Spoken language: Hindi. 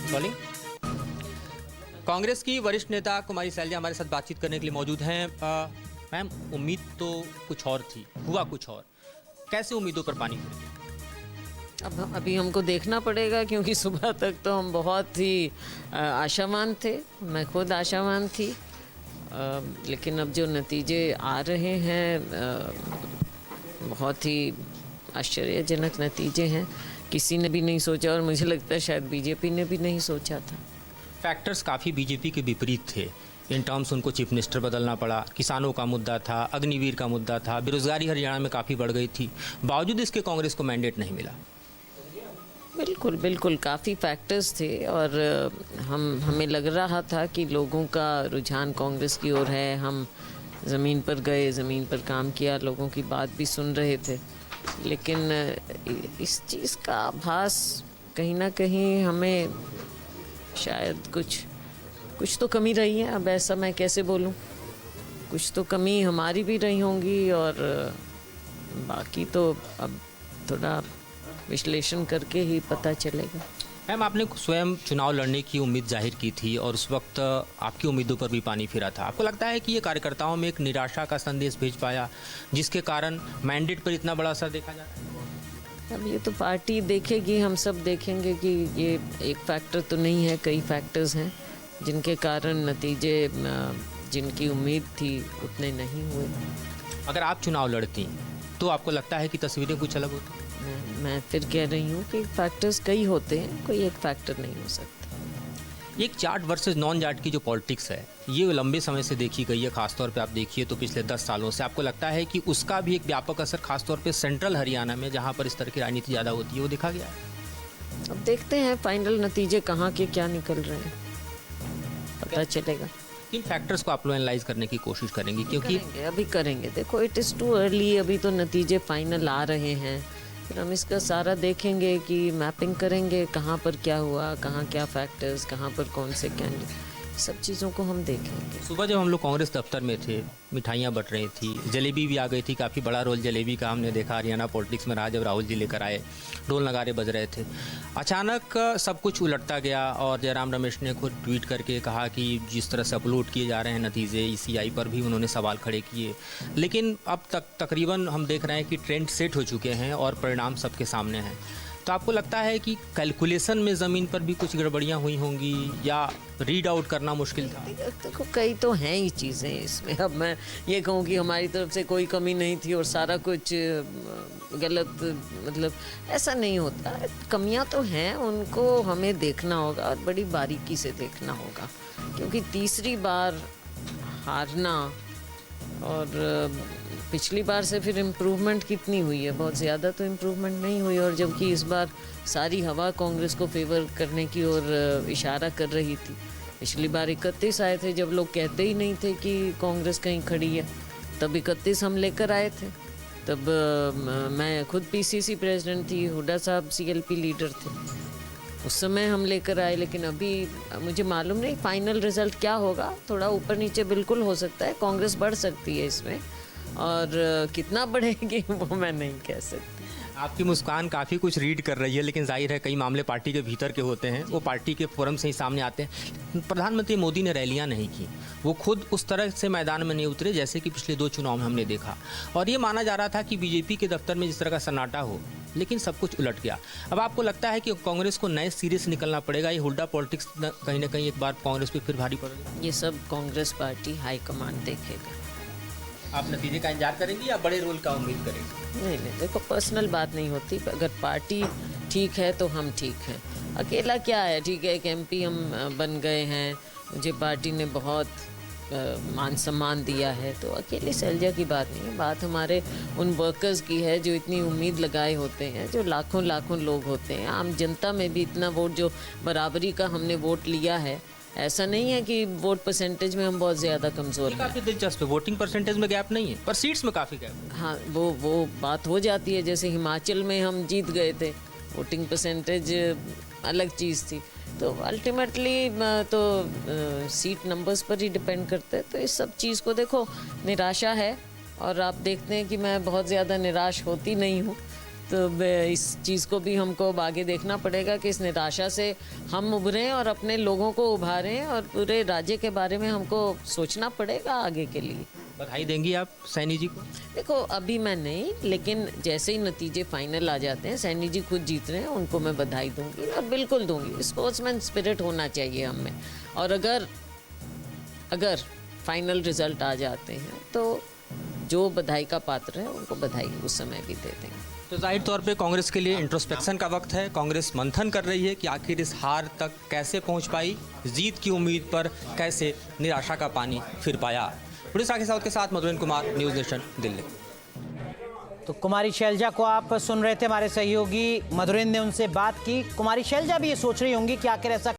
रोलिंग। कांग्रेस की वरिष्ठ नेता कुमारी सैलजा हमारे साथ बातचीत करने के लिए मौजूद हैं। मैम, उम्मीद तो कुछ और थी, हुआ कुछ और। कैसे उम्मीदों पर पानी फिर गया? अब अभी हमको देखना पड़ेगा, क्योंकि सुबह तक तो हम बहुत ही आशावान थे। मैं खुद आशावान थी, लेकिन अब जो नतीजे आ रहे हैं बहुत ही आश्चर्यजनक नतीजे हैं। किसी ने भी नहीं सोचा, और मुझे लगता है शायद बीजेपी ने भी नहीं सोचा था। फैक्टर्स काफ़ी बीजेपी के विपरीत थे। इन टर्म्स उनको चीफ मिनिस्टर बदलना पड़ा, किसानों का मुद्दा था, अग्निवीर का मुद्दा था, बेरोजगारी हरियाणा में काफ़ी बढ़ गई थी। बावजूद इसके कांग्रेस को मैंडेट नहीं मिला। बिल्कुल बिल्कुल, काफ़ी फैक्टर्स थे, और हमें लग रहा था कि लोगों का रुझान कांग्रेस की ओर है। हम ज़मीन पर गए, ज़मीन पर काम किया, लोगों की बात भी सुन रहे थे। लेकिन इस चीज़ का आभास कहीं ना कहीं हमें शायद कुछ तो कमी रही है। अब ऐसा मैं कैसे बोलूं, कुछ तो कमी हमारी भी रही होंगी, और बाकी तो अब थोड़ा विश्लेषण करके ही पता चलेगा। मैम, आपने स्वयं चुनाव लड़ने की उम्मीद जाहिर की थी और उस वक्त आपकी उम्मीदों पर भी पानी फिरा था। आपको लगता है कि ये कार्यकर्ताओं में एक निराशा का संदेश भेज पाया, जिसके कारण मैंडेट पर इतना बड़ा असर देखा जा रहा है? अब ये तो पार्टी देखेगी, हम सब देखेंगे कि ये एक फैक्टर तो नहीं है, कई फैक्टर्स हैं जिनके कारण नतीजे जिनकी उम्मीद थी उतने नहीं हुए। अगर आप चुनाव लड़ती तो आपको लगता है कि तस्वीरें कुछ अलग होती? मैं फिर कह रही हूँ कि फैक्टर्स कई होते हैं, कोई एक फैक्टर नहीं हो सकता। एक जाट वर्सेस नॉन जाट की जो पॉलिटिक्स है, ये लंबे समय से देखी गई है। खासतौर पे आप देखिए तो पिछले 10 सालों से आपको लगता है कि उसका भी एक व्यापक असर खासतौर पे सेंट्रल हरियाणा में, जहाँ पर इस तरह की राजनीति ज़्यादा होती है, वो देखा गया है? अब देखते हैं फाइनल नतीजे कहाँ के क्या निकल रहे हैं, पता चलेगा। किन फैक्टर्स को आप लोग एनालाइज करने की कोशिश करेंगी? क्योंकि अभी करेंगे, देखो इट इज़ टू अर्ली, अभी तो नतीजे फाइनल आ रहे हैं। फिर हम इसका सारा देखेंगे कि मैपिंग करेंगे, कहाँ पर क्या हुआ, कहाँ क्या फैक्टर्स, कहाँ पर कौन से कैंडिडेट, सब चीज़ों को हम देखेंगे। सुबह जब हम लोग कांग्रेस दफ्तर में थे, मिठाइयाँ बट रही थी, जलेबी भी आ गई थी। काफ़ी बड़ा रोल जलेबी का हमने देखा हरियाणा पॉलिटिक्स में रहा जब राहुल जी लेकर आए, ढोल नगारे बज रहे थे। अचानक सब कुछ उलटता गया और जयराम रमेश ने खुद ट्वीट करके कहा कि जिस तरह से अपलोड किए जा रहे हैं नतीजे, ईसीआई पर भी उन्होंने सवाल खड़े किए। लेकिन अब तक तकरीबन हम देख रहे हैं कि ट्रेंड सेट हो चुके हैं और परिणाम सबके सामने हैं। तो आपको लगता है कि कैलकुलेशन में ज़मीन पर भी कुछ गड़बड़ियाँ हुई होंगी या रीड आउट करना मुश्किल था? देखो कई तो हैं ही चीज़ें इसमें। अब मैं ये कहूँ कि हमारी तरफ से कोई कमी नहीं थी और सारा कुछ गलत, मतलब ऐसा नहीं होता। कमियां तो हैं, उनको हमें देखना होगा और बड़ी बारीकी से देखना होगा, क्योंकि तीसरी बार हारना, और पिछली बार से फिर इम्प्रूवमेंट कितनी हुई है? बहुत ज़्यादा तो इम्प्रूवमेंट नहीं हुई, और जबकि इस बार सारी हवा कांग्रेस को फेवर करने की ओर इशारा कर रही थी। पिछली बार 31 आए थे, जब लोग कहते ही नहीं थे कि कांग्रेस कहीं खड़ी है, तब 31 हम लेकर आए थे। तब मैं खुद पीसीसी प्रेसिडेंट थी, हुड्डा साहब सीएलपी लीडर थे, उस समय हम लेकर आए। लेकिन अभी मुझे मालूम नहीं फाइनल रिजल्ट क्या होगा, थोड़ा ऊपर नीचे बिल्कुल हो सकता है, कांग्रेस बढ़ सकती है इसमें, और कितना बढ़ेगी वो मैं नहीं कह सकती। आपकी मुस्कान काफ़ी कुछ रीड कर रही है, लेकिन जाहिर है कई मामले पार्टी के भीतर के होते हैं, वो पार्टी के फोरम से ही सामने आते हैं। प्रधानमंत्री मोदी ने रैलियां नहीं की, वो खुद उस तरह से मैदान में नहीं उतरे जैसे कि पिछले 2 चुनाव में हमने देखा, और ये माना जा रहा था कि बीजेपी के दफ्तर में जिस तरह का सन्नाटा हो, लेकिन सब कुछ उलट गया। अब आपको लगता है कि कांग्रेस को नए सिरे से निकलना पड़ेगा? ये हुड्डा पॉलिटिक्स कहीं ना कहीं एक बार कांग्रेस पर फिर भारी पड़ेगा? ये सब कांग्रेस पार्टी हाईकमांड देखेगा। आप नतीजे का इंतजार करेंगे या बड़े रोल का उम्मीद करेंगे? नहीं, देखो पर्सनल बात नहीं होती। अगर पार्टी ठीक है तो हम ठीक हैं। अकेला क्या है, ठीक है, एक एमपी हम बन गए हैं, मुझे पार्टी ने बहुत मान सम्मान दिया है, तो अकेले सैलजा की बात नहीं है, बात हमारे उन वर्कर्स की है जो इतनी उम्मीद लगाए होते हैं, जो लाखों लाखों लोग होते हैं। आम जनता में भी इतना वोट, जो बराबरी का हमने वोट लिया है, ऐसा नहीं है कि वोट परसेंटेज में हम बहुत ज़्यादा कमज़ोर हैं। काफ़ी दिलचस्प है, वोटिंग परसेंटेज में गैप नहीं है, पर सीट्स में काफ़ी गैप है। हाँ, वो बात हो जाती है। जैसे हिमाचल में हम जीत गए थे, वोटिंग परसेंटेज अलग चीज़ थी, तो अल्टीमेटली तो सीट नंबर्स पर ही डिपेंड करते हैं। तो इस सब चीज़ को देखो, निराशा है, और आप देखते हैं कि मैं बहुत ज़्यादा निराश होती नहीं हूँ, तो इस चीज़ को भी हमको अब आगे देखना पड़ेगा कि इस निराशा से हम उभरें और अपने लोगों को उभारें और पूरे राज्य के बारे में हमको सोचना पड़ेगा आगे के लिए। बधाई देंगी आप सैनी जी को? देखो अभी मैं नहीं, लेकिन जैसे ही नतीजे फाइनल आ जाते हैं, सैनी जी खुद जीत रहे हैं, उनको मैं बधाई दूंगी और बिल्कुल दूंगी। स्पोर्ट्समैन स्पिरिट होना चाहिए हम में। और अगर फाइनल रिजल्ट आ जाते हैं तो जो बधाई का पात्र है उनको बधाई उस समय भी दे देंगे। तो जाहिर तौर पे कांग्रेस के लिए इंट्रोस्पेक्शन का वक्त है। कांग्रेस मंथन कर रही है कि आखिर इस हार तक कैसे पहुंच पाई, जीत की उम्मीद पर कैसे निराशा का पानी फिर पाया। उड़ीसा के साथ मधुरेंद्र कुमार, न्यूज़ नेशन, दिल्ली। तो कुमारी शैलजा को आप सुन रहे थे, हमारे सहयोगी मधुरेंद्र ने उनसे बात की। कुमारी शैलजा भी ये सोच रही होंगी कि आखिर ऐसा